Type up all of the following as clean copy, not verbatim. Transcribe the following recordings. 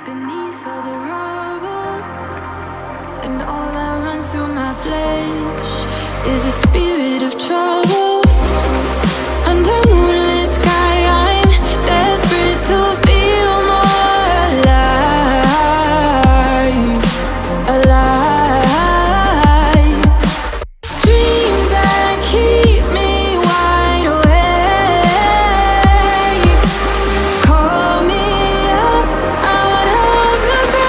beneath all the rubble, and all that runs through my flesh is a spirit of trouble. Under moonlit sky, I'm desperate to feel more alive, alive. Dreams that keep me wide awake, call me up out of the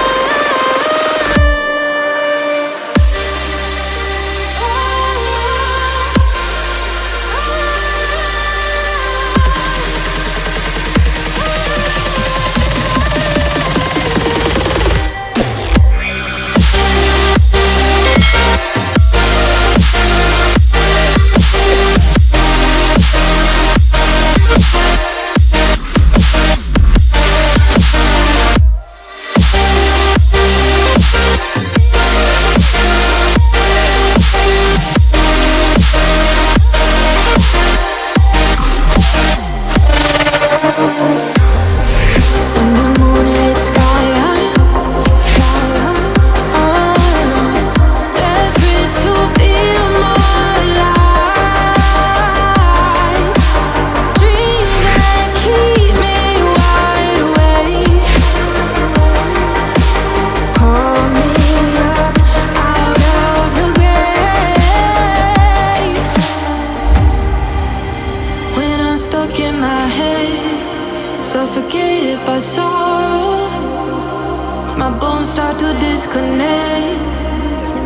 suffocated by sorrow. My bones start to disconnect.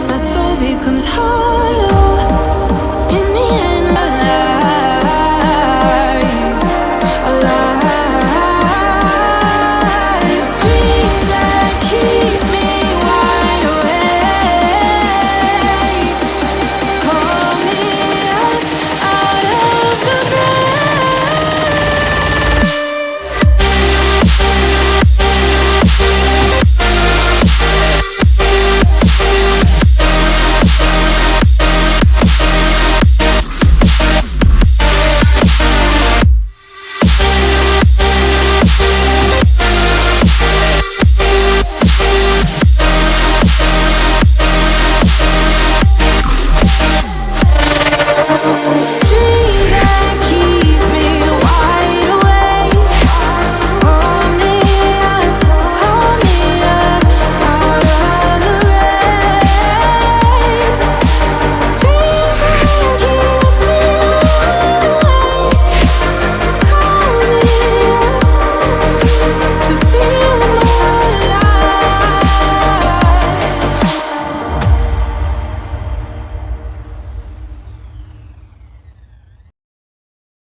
My soul becomes hollow.